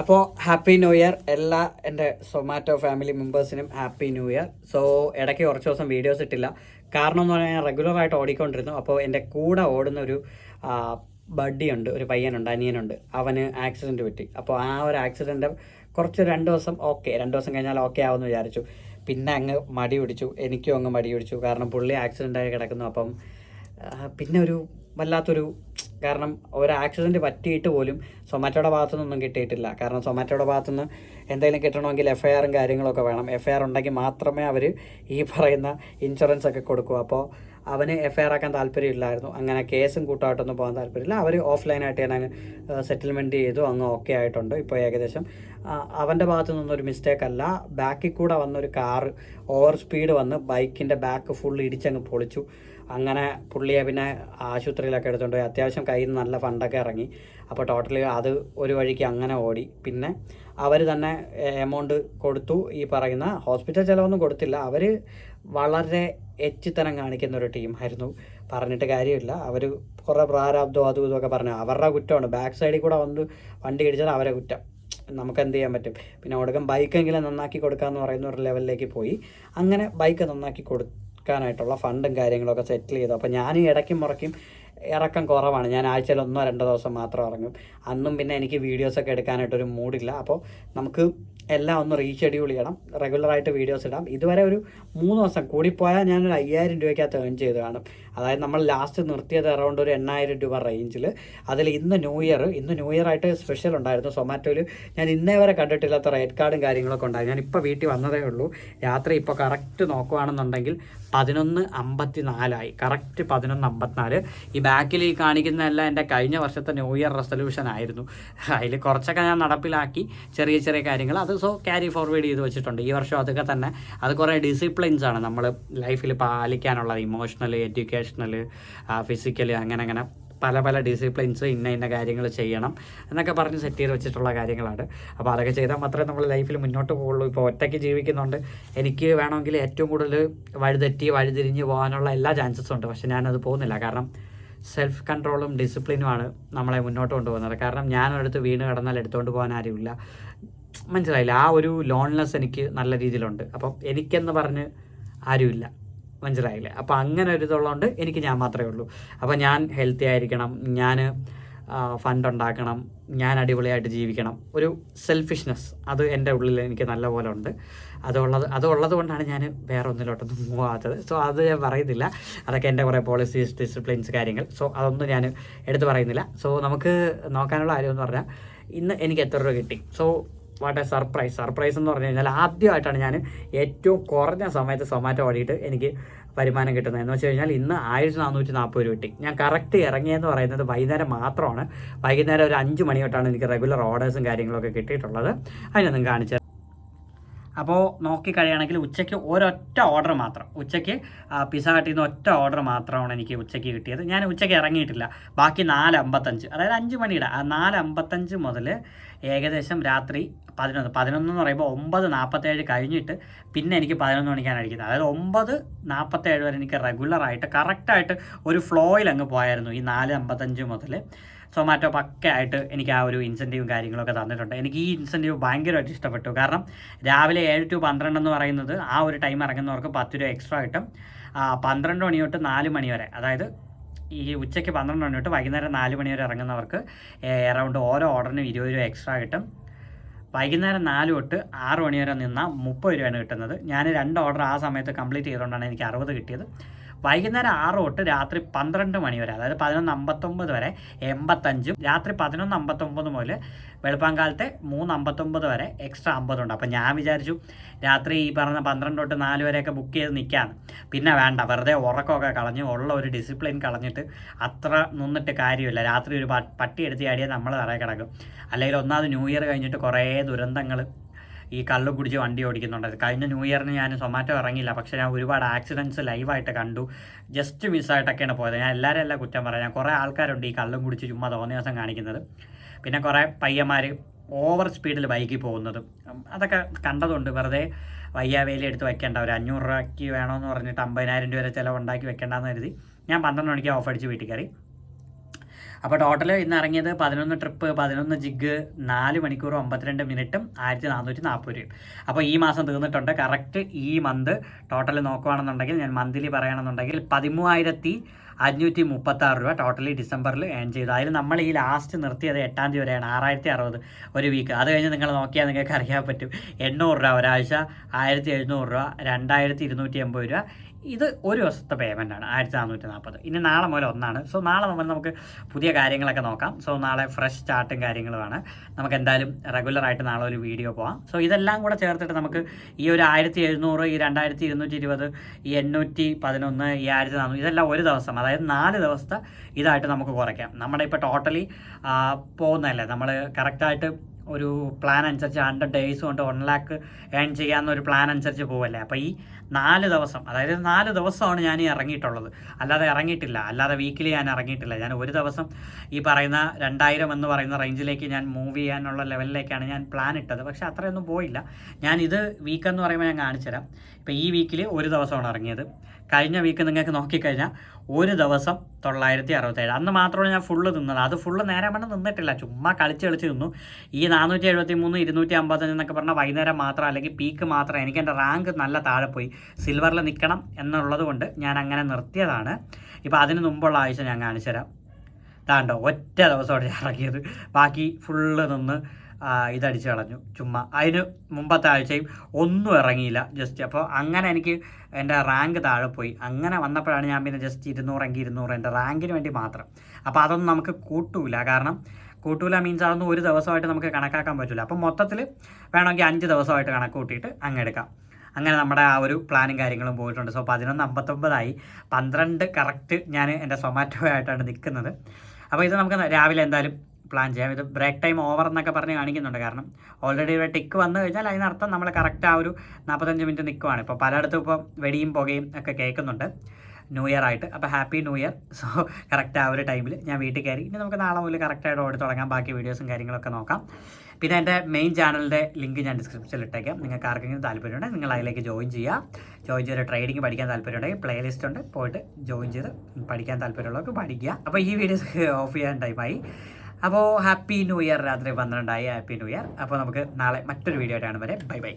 അപ്പോൾ happy new year എല്ലാ എൻ്റെ സൊമാറ്റോ ഫാമിലി മെമ്പേഴ്സിനും ഹാപ്പി ന്യൂ ഇയർ. സോ ഇടയ്ക്ക് കുറച്ച് ദിവസം വീഡിയോസ് ഇട്ടില്ല. കാരണം എന്ന് പറഞ്ഞാൽ ഞാൻ റെഗുലറായിട്ട് ഓടിക്കൊണ്ടിരുന്നു. അപ്പോൾ എൻ്റെ കൂടെ ഓടുന്ന ഒരു ബഡ്ഡിയുണ്ട്, ഒരു പയ്യനുണ്ട്, അനിയനുണ്ട്. അവന് ആക്സിഡൻറ്റ് പറ്റി. അപ്പോൾ ആ ഒരു ആക്സിഡൻറ്റ് കുറച്ച് 2 ദിവസം 2 ദിവസം കഴിഞ്ഞാൽ ഓക്കെ ആവുമെന്ന് വിചാരിച്ചു. പിന്നെ അങ്ങ് മടി പിടിച്ചു, എനിക്കും അങ്ങ് മടി പിടിച്ചു. കാരണം പുള്ളി ആക്സിഡൻ്റായി കിടക്കുന്നു. അപ്പം പിന്നെ ഒരു വല്ലാത്തൊരു കാരണം ഒരു ആക്സിഡൻറ്റ് പറ്റിയിട്ട് പോലും സൊമാറ്റോയുടെ ഭാഗത്തുനിന്നൊന്നും കിട്ടിയിട്ടില്ല. കാരണം സൊമാറ്റോയുടെ ഭാഗത്തുനിന്ന് എന്തെങ്കിലും കിട്ടണമെങ്കിൽ FIRും കാര്യങ്ങളൊക്കെ വേണം. FIR ഉണ്ടെങ്കിൽ മാത്രമേ അവർ ഈ പറയുന്ന ഇൻഷുറൻസ് ഒക്കെ കൊടുക്കൂ. അപ്പോൾ അവന് FIR ആക്കാൻ താല്പര്യമില്ലായിരുന്നു. അങ്ങനെ കേസും കൂട്ടമായിട്ടൊന്നും പോകാൻ താല്പര്യമില്ല. അവർ ഓഫ്ലൈനായിട്ട് ഞാൻ സെറ്റിൽമെൻറ്റ് ചെയ്തു, അങ്ങ് ഓക്കെ ആയിട്ടുണ്ട്. ഇപ്പോൾ ഏകദേശം അവൻ്റെ ഭാഗത്തു നിന്നൊരു മിസ്റ്റേക്ക് അല്ല, ബാക്കിൽ കൂടെ വന്നൊരു കാറ് ഓവർ സ്പീഡ് വന്ന് ബൈക്കിൻ്റെ ബാക്ക് ഫുൾ ഇടിച്ചങ്ങ് പൊളിച്ചു. അങ്ങനെ പുള്ളിയെ പിന്നെ ആശുപത്രിയിലൊക്കെ എടുത്തുകൊണ്ട് പോയി. അത്യാവശ്യം കയ്യിൽ നിന്ന് നല്ല ഫണ്ടൊക്കെ ഇറങ്ങി. അപ്പോൾ ടോട്ടലി അത് ഒരു വഴിക്ക് അങ്ങനെ ഓടി. പിന്നെ അവർ തന്നെ എമൗണ്ട് കൊടുത്തു. ഈ പറയുന്ന ഹോസ്പിറ്റൽ ചിലവൊന്നും കൊടുത്തില്ല. അവർ വളരെ എച്ചിത്തനം കാണിക്കുന്ന ഒരു ടീമായിരുന്നു. പറഞ്ഞിട്ട് കാര്യമില്ല. അവർ കുറേ പ്രാരാബ്ദവും അതും ഇതുമൊക്കെ പറഞ്ഞു. അവരുടെ കുറ്റമാണ്. ബാക്ക് സൈഡിൽ കൂടെ വന്ന് വണ്ടി ഇടിച്ചത് അവരെ കുറ്റം. നമുക്ക് എന്ത് ചെയ്യാൻ പറ്റും? പിന്നെ ഒടുക്കം ബൈക്കെങ്കിലും നന്നാക്കി കൊടുക്കാമെന്ന് പറയുന്ന ഒരു ലെവലിലേക്ക് പോയി. അങ്ങനെ ബൈക്ക് നന്നാക്കി കൊടുക്കാനായിട്ടുള്ള ഫണ്ടും കാര്യങ്ങളൊക്കെ സെറ്റിൽ ചെയ്തു. അപ്പോൾ ഞാൻ ഇടയ്ക്കും മുറയ്ക്കും ഇറക്കം കുറവാണ്. ഞാൻ ആഴ്ചയിൽ 1-2 ദിവസം മാത്രം ഇറങ്ങും. അന്നും പിന്നെ എനിക്ക് വീഡിയോസൊക്കെ എടുക്കാനായിട്ടൊരു മൂഡില്ല. അപ്പോൾ നമുക്ക് എല്ലാം ഒന്ന് റീഷെഡ്യൂൾ ചെയ്യണം, റെഗുലറായിട്ട് വീഡിയോസ് ഇടാം. ഇതുവരെ ഒരു 3 ദിവസം കൂടിപ്പോയാൽ ഞാനൊരു 5000 രൂപയ്ക്കകത്ത് ഏൺ ചെയ്ത് കാണും. അതായത് നമ്മൾ ലാസ്റ്റ് നിർത്തിയത് അറൗണ്ട് ഒരു 8000 രൂപ റേഞ്ചിൽ. അതിൽ ഇന്ന് ന്യൂ ഇയർ ആയിട്ട് സ്പെഷ്യൽ ഉണ്ടായിരുന്നു. സൊമാറ്റോയിൽ ഞാൻ ഇന്നേ വരെ കണ്ടിട്ടില്ലാത്ത റേറ്റ് കാർഡും കാര്യങ്ങളൊക്കെ ഉണ്ടായിരുന്നു. ഞാനിപ്പോൾ വീട്ടിൽ വന്നതേ ഉള്ളൂ. രാത്രി ഇപ്പോൾ കറക്റ്റ് നോക്കുകയാണെന്നുണ്ടെങ്കിൽ 11:54 കറക്റ്റ് 11:54. ഈ ബാക്കിൽ ഈ കാണിക്കുന്നതെല്ലാം എൻ്റെ കഴിഞ്ഞ വർഷത്തെ ന്യൂ ഇയർ റെസൊല്യൂഷൻ ആയിരുന്നു. അതിൽ കുറച്ചൊക്കെ ഞാൻ നടപ്പിലാക്കി, ചെറിയ ചെറിയ കാര്യങ്ങൾ അത് ക്യാരി ഫോർവേഡ് ചെയ്ത് വെച്ചിട്ടുണ്ട്. ഈ വർഷം അതൊക്കെ തന്നെ അത് കുറേ ഡിസിപ്ലിൻസ് ആണ് നമ്മൾ ലൈഫിൽ പാലിക്കാനുള്ളത്. ഇമോഷണൽ, എഡ്യൂക്കേഷണൽ, ഫിസിക്കൽ, അങ്ങനെ പല ഡിസിപ്ലിൻസ്, ഇന്ന കാര്യങ്ങൾ ചെയ്യണം എന്നൊക്കെ പറഞ്ഞ് സെറ്റ് ചെയ്ത് വെച്ചിട്ടുള്ള കാര്യങ്ങളാണ്. അപ്പോൾ അതൊക്കെ ചെയ്താൽ മാത്രമേ നമ്മൾ ലൈഫിൽ മുന്നോട്ട് പോകുള്ളൂ. ഇപ്പോൾ ഒറ്റയ്ക്ക് ജീവിക്കുന്നുണ്ട്. എനിക്ക് വേണമെങ്കിൽ ഏറ്റവും കൂടുതൽ വഴിതിരിഞ്ഞ് പോകാനുള്ള എല്ലാ ചാൻസസും ഉണ്ട്. പക്ഷേ ഞാനത് പോകുന്നില്ല. കാരണം സെൽഫ് കൺട്രോളും ഡിസിപ്ലിനുമാണ് നമ്മളെ മുന്നോട്ട് കൊണ്ടുപോകുന്നത്. കാരണം ഞാനൊരിടത്ത് വീണ് കിടന്നാൽ എടുത്തുകൊണ്ട് പോകാൻ ആരുമില്ല. മനസ്സിലായില്ല? ആ ഒരു ലോൺനെസ് എനിക്ക് നല്ല രീതിയിലുണ്ട്. അപ്പം എനിക്കെന്ന് പറഞ്ഞ് ആരുമില്ല. മനസ്സിലായില്ലേ? അപ്പോൾ അങ്ങനെ ഒരു ഇതുള്ളതുകൊണ്ട് എനിക്ക് ഞാൻ മാത്രമേ ഉള്ളൂ. അപ്പോൾ ഞാൻ ഹെൽത്തി ആയിരിക്കണം, ഞാൻ ഫണ്ട് ഉണ്ടാക്കണം, ഞാൻ അടിപൊളിയായിട്ട് ജീവിക്കണം. ഒരു സെൽഫിഷ്നെസ് അത് എൻ്റെ ഉള്ളിൽ എനിക്ക് നല്ലപോലെ ഉണ്ട്. അതുള്ളത് കൊണ്ടാണ് ഞാൻ വേറെ ഒന്നിലോട്ടൊന്നും പോകാത്തത്. സോ അത് ഞാൻ പറയുന്നില്ല. അതൊക്കെ എൻ്റെ കുറേ പോളിസീസ്, ഡിസിപ്ലിൻസ്, കാര്യങ്ങൾ. സോ അതൊന്നും ഞാൻ എടുത്ത് പറയുന്നില്ല. സോ നമുക്ക് നോക്കാനുള്ള കാര്യമെന്ന് പറഞ്ഞാൽ ഇന്ന് എനിക്ക് എത്ര രൂപ കിട്ടി. സോ വാട്ട് എ സർപ്രൈസ് എന്ന് പറഞ്ഞു കഴിഞ്ഞാൽ ആദ്യമായിട്ടാണ് ഞാൻ ഏറ്റവും കുറഞ്ഞ സമയത്ത് സൊമാറ്റോ ഓടിയിട്ട് എനിക്ക് വരുമാനം കിട്ടുന്നത്. എന്ന് വെച്ച് കഴിഞ്ഞാൽ ഇന്ന് 1440 രൂപ കിട്ടി. ഞാൻ കറക്റ്റ് ഇറങ്ങിയെന്ന് പറയുന്നത് വൈകുന്നേരം മാത്രമാണ്. വൈകുന്നേരം ഒരു 5 മണി തൊട്ടാണ് എനിക്ക് റെഗുലർ ഓർഡേഴ്സും കാര്യങ്ങളൊക്കെ കിട്ടിയിട്ടുള്ളത്. അതിനൊന്നും കാണിച്ചത്. അപ്പോൾ നോക്കിക്കഴിയുകയാണെങ്കിൽ ഉച്ചയ്ക്ക് ഒരൊറ്റ ഓർഡർ മാത്രം, ഉച്ചയ്ക്ക് പിസ്സ ഹട്ടിൽ നിന്ന് ഒറ്റ ഓർഡർ മാത്രമാണ് എനിക്ക് ഉച്ചയ്ക്ക് കിട്ടിയത്. ഞാൻ ഉച്ചയ്ക്ക് ഇറങ്ങിയിട്ടില്ല. ബാക്കി 4:55, അതായത് 5 മണിയുടെ 4:55 മുതൽ ഏകദേശം രാത്രി 11 എന്ന് പറയുമ്പോൾ 9:47 കഴിഞ്ഞിട്ട് പിന്നെ എനിക്ക് 11 മണിക്കാണ് അടിക്കുന്നത്. അതായത് 9:47 വരെ എനിക്ക് റെഗുലറായിട്ട് കറക്റ്റായിട്ട് ഒരു ഫ്ലോയിൽ അങ്ങ് പോയായിരുന്നു. ഈ 4:55 മുതൽ സൊമാറ്റോ പക്കയായിട്ട് എനിക്ക് ആ ഒരു ഇൻസെൻറ്റീവും കാര്യങ്ങളൊക്കെ തന്നിട്ടുണ്ട്. എനിക്ക് ഈ ഇൻസെൻറ്റീവ് ഭയങ്കരമായിട്ട് ഇഷ്ടപ്പെട്ടു. കാരണം രാവിലെ 7 to 12 എന്ന് പറയുന്നത് ആ ഒരു ടൈം ഇറങ്ങുന്നവർക്ക് 10 രൂപ എക്സ്ട്രാ കിട്ടും. 12 മണി തൊട്ട് 4 മണി വരെ, അതായത് ഈ ഉച്ചയ്ക്ക് 12 മണി തൊട്ട് വൈകുന്നേരം 4 മണി വരെ ഇറങ്ങുന്നവർക്ക് അറൗണ്ട് ഓരോ ഓർഡറിനും 20 രൂപ എക്സ്ട്രാ കിട്ടും. വൈകുന്നേരം 4 തൊട്ട് 6 മണി വരെ നിന്നാൽ 30 രൂപയാണ് കിട്ടുന്നത്. ഞാൻ 2 ഓർഡർ ആ സമയത്ത് കംപ്ലീറ്റ് ചെയ്തുകൊണ്ടാണ് എനിക്ക് 60 കിട്ടിയത്. വൈകുന്നേരം 6 തൊട്ട് രാത്രി 12 മണി വരെ, അതായത് 11:59 വരെ 85, രാത്രി 11:59 മുതൽ വെളുപ്പാങ്കാലത്തെ 3:59 വരെ എക്സ്ട്രാ 50 ഉണ്ട്. അപ്പോൾ ഞാൻ വിചാരിച്ചു രാത്രി ഈ പറഞ്ഞ 12 തൊട്ട് 4 വരെയൊക്കെ ബുക്ക് ചെയ്ത് നിൽക്കാമെന്ന്. പിന്നെ വേണ്ട, വെറുതെ ഉറക്കമൊക്കെ കളഞ്ഞ് ഉള്ള ഒരു ഡിസിപ്ലിൻ കളഞ്ഞിട്ട് അത്ര നിന്നിട്ട് കാര്യമില്ല. രാത്രി ഒരു പട്ടി എടുത്ത് ചാടിയാൽ നമ്മൾ തറയെ കിടക്കും. അല്ലെങ്കിൽ ഒന്നാമത് ന്യൂ ഇയർ കഴിഞ്ഞിട്ട് കുറേ ദുരന്തങ്ങൾ ഈ കള്ളു കുടിച്ച് വണ്ടി ഓടിക്കുന്നുണ്ട്. കഴിഞ്ഞ ന്യൂ ഇയറിന് ഞാൻ സൊമാറ്റോ ഇറങ്ങിയില്ല, പക്ഷേ ഞാൻ ഒരുപാട് ആക്സിഡൻറ്റ്സ് ലൈവായിട്ട് കണ്ടു. ജസ്റ്റ് മിസ്സായിട്ടൊക്കെയാണ് പോയത്. ഞാൻ എല്ലാവരും കുറ്റം പറയാം. ഞാൻ കുറേ ആൾക്കാരുണ്ട് ഈ കള്ളും കുടിച്ച് ചുമ്മാ തോന്നിയ ദിവസം കാണിക്കുന്നത്. പിന്നെ കുറേ പയ്യന്മാർ ഓവർ സ്പീഡിൽ ബൈക്കിൽ പോകുന്നതും അതൊക്കെ കണ്ടതുണ്ട്. വെറുതെ വയ്യാവേലി എടുത്ത് വെക്കേണ്ട, ഒരു 500 രൂപയ്ക്ക് വേണമെന്ന് പറഞ്ഞിട്ട് 50,000 രൂപ വരെ ചിലവുണ്ടാക്കി വെക്കേണ്ടെന്ന് കരുതി ഞാൻ 12 മണിക്ക് ഓഫ് അടിച്ച് വീട്ടിൽ കയറി. അപ്പോൾ ടോട്ടൽ ഇന്ന് ഇറങ്ങിയത് 11 ട്രിപ്പ് 11 ജിഗ് 4 മണിക്കൂറും 52 മിനിറ്റും 1440 രൂപയും. അപ്പോൾ ഈ മാസം തീർന്നിട്ടുണ്ട്. കറക്റ്റ് ഈ മന്ത് ടോട്ടൽ നോക്കുകയാണെന്നുണ്ടെങ്കിൽ, ഞാൻ മന്ത്ലി പറയുകയാണെന്നുണ്ടെങ്കിൽ 13,536 രൂപ ടോട്ടലി ഡിസംബറിൽ ഏൺ ചെയ്തു. അതിൽ നമ്മൾ ഈ ലാസ്റ്റ് നിർത്തിയത് 8-ാം തീയതി വരെയാണ്, 6,060 ഒരു വീക്ക്. അത് കഴിഞ്ഞ് നിങ്ങൾ നോക്കിയാൽ നിങ്ങൾക്ക് അറിയാൻ പറ്റും 800 രൂപ ഒരാഴ്ച, 1,700 രൂപ, 2,280 രൂപ. ഇത് ഒരു ദിവസത്തെ പേയ്മെൻറ്റാണ് 1,440. ഇനി നാളെ മുതൽ 1 സോ നാളെ നമുക്ക് പുതിയ കാര്യങ്ങളൊക്കെ നോക്കാം. സോ നാളെ ഫ്രഷ് സ്റ്റാർട്ടും കാര്യങ്ങളുമാണ്. നമുക്ക് എന്തായാലും റെഗുലറായിട്ട് നാളെ ഒരു വീഡിയോ പോകാം. സോ ഇതെല്ലാം കൂടെ ചേർത്തിട്ട് നമുക്ക് ഈ ഒരു 1,700, ഈ 2,220, ഈ 811, ഈ 1,400 ഇതെല്ലാം ഒരു ദിവസം, അതായത് 4 ദിവസത്തെ ഇതായിട്ട് നമുക്ക് കുറയ്ക്കാം. നമ്മുടെ ഇപ്പോൾ ടോട്ടലി പോകുന്നതല്ലേ, നമ്മൾ കറക്റ്റായിട്ട് ഒരു പ്ലാൻ അനുസരിച്ച് 100 ഡേയ്സ് കൊണ്ട് 1 ലാക്ക് ഏൺ ചെയ്യാവുന്ന ഒരു പ്ലാൻ അനുസരിച്ച് പോവല്ലേ. അപ്പോൾ ഈ 4 ദിവസം, അതായത് 4 ദിവസമാണ് ഞാൻ ഈ ഇറങ്ങിയിട്ടുള്ളത്, അല്ലാതെ ഇറങ്ങിയിട്ടില്ല, അല്ലാതെ വീക്കിലി ഞാൻ ഇറങ്ങിയിട്ടില്ല. ഞാൻ ഒരു ദിവസം ഈ പറയുന്ന 2,000 എന്ന് പറയുന്ന റേഞ്ചിലേക്ക് ഞാൻ മൂവ് ചെയ്യാനുള്ള ലെവലിലേക്കാണ് ഞാൻ പ്ലാൻ ഇട്ടത്. പക്ഷേ അത്രയൊന്നും പോയില്ല. ഞാൻ ഇത് വീക്കെന്ന് പറയുമ്പോൾ ഞാൻ കാണിച്ചു തരാം. ഇപ്പോൾ ഈ വീക്കിൽ ഒരു ദിവസമാണ് ഇറങ്ങിയത്. കഴിഞ്ഞ വീക്ക് നിങ്ങൾക്ക് നോക്കിക്കഴിഞ്ഞാൽ ഒരു ദിവസം 967. അന്ന് മാത്രമാണ് ഞാൻ ഫുള്ള് നിന്നത്. അത് ഫുള്ള് നേരെ മണ്ണ് നിന്നിട്ടില്ല, ചുമ്മാ കളിച്ച് നിന്നു. ഈ 473, 255 എന്നൊക്കെ പറഞ്ഞാൽ വൈകുന്നേരം മാത്രം, അല്ലെങ്കിൽ പീക്ക് മാത്രം. എനിക്ക് എൻ്റെ റാങ്ക് നല്ല താഴെ പോയി, സിൽവറിൽ നിൽക്കണം എന്നുള്ളത് കൊണ്ട് ഞാൻ അങ്ങനെ നിർത്തിയതാണ്. ഇപ്പോൾ അതിന് മുമ്പുള്ള ആഴ്ച ഞാൻ കാണിച്ചു തരാം. താണ്ടോ ഒറ്റ ദിവസമാണ് ഞാൻ ഇറങ്ങിയത്, ബാക്കി ഫുള്ള് നിന്ന് ഇതടിച്ച് കളഞ്ഞു ചുമ്മാ. അതിന് മുമ്പത്തെ ആഴ്ചയും ഒന്നും ഇറങ്ങിയില്ല ജസ്റ്റ്. അപ്പോൾ അങ്ങനെ എനിക്ക് എൻ്റെ റാങ്ക് താഴെ പോയി. അങ്ങനെ വന്നപ്പോഴാണ് ഞാൻ പിന്നെ ജസ്റ്റ് 200 എൻ്റെ റാങ്കിന് വേണ്ടി മാത്രം. അപ്പോൾ അതൊന്നും നമുക്ക് കൂട്ടൂല, കാരണം കൂട്ടൂല മീൻസ് അതൊന്നും ഒരു ദിവസമായിട്ട് നമുക്ക് കണക്കാക്കാൻ പറ്റില്ല. അപ്പം മൊത്തത്തിൽ വേണമെങ്കിൽ 5 ദിവസമായിട്ട് കണക്ക് കൂട്ടിയിട്ട് അങ്ങ് എടുക്കാം. അങ്ങനെ നമ്മുടെ ആ ഒരു പ്ലാനും കാര്യങ്ങളും പോയിട്ടുണ്ട്. സോ 11:59 12 കറക്റ്റ് ഞാൻ എൻ്റെ സൊമാറ്റോ ആയിട്ടാണ് നിൽക്കുന്നത്. അപ്പോൾ ഇത് നമുക്ക് രാവിലെ എന്തായാലും പ്ലാൻ ചെയ്യാം. ഇത് ബ്രേക്ക് ടൈം ഓവർ എന്നൊക്കെ പറഞ്ഞ് കാണിക്കുന്നുണ്ട്, കാരണം ഓൾറെഡി ഒരു ടിക്ക് വന്നു കഴിഞ്ഞാൽ അതിനർത്ഥം നമ്മൾ കറക്റ്റ് ആ ഒരു 45 മിനിറ്റ് നിൽക്കുവാണ്. ഇപ്പോൾ പലയിടത്തും ഇപ്പോൾ വെടിയും പുകയും ഒക്കെ കേൾക്കുന്നുണ്ട് ന്യൂ ഇയർ ആയിട്ട്. അപ്പോൾ happy new year. So correct ആ ഒരു ടൈമിൽ ഞാൻ വീട്ടിൽ കയറി. ഇനി നമുക്ക് നാളെ മുതൽ കറക്റ്റായിട്ട് ഓടി തുടങ്ങാം, ബാക്കി വീഡിയോസും കാര്യങ്ങളൊക്കെ നോക്കാം. പിന്നെ എൻ്റെ മെയിൻ ചാനലിൻ്റെ ലിങ്ക് ഞാൻ ഡിസ്ക്രിപ്ഷനിൽ ഇട്ടേക്കാം. നിങ്ങൾക്ക് ആർക്കെങ്കിലും താല്പര്യമുണ്ടെങ്കിൽ നിങ്ങൾ അതിലേക്ക് ജോയിൻ ചെയ്ത് ട്രേഡിംഗ് പഠിക്കാൻ താല്പര്യമുണ്ടെങ്കിൽ പ്ലേലിസ്റ്റ് ഉണ്ട്, പോയിട്ട് ജോയിൻ ചെയ്ത് പഠിക്കാൻ താല്പര്യമുള്ളവർക്ക് പഠിക്കുക. അപ്പോൾ ഈ വീഡിയോസ് ഓഫ് ചെയ്യാൻ ടൈമായി. അപ്പോൾ ഹാപ്പി ന്യൂ ഇയർ. രാത്രി 12 ഹാപ്പി ന്യൂ ഇയർ. അപ്പോൾ നമുക്ക് നാളെ മറ്റൊരു വീഡിയോ ആയിട്ടാണ് വരെ. Bye bye.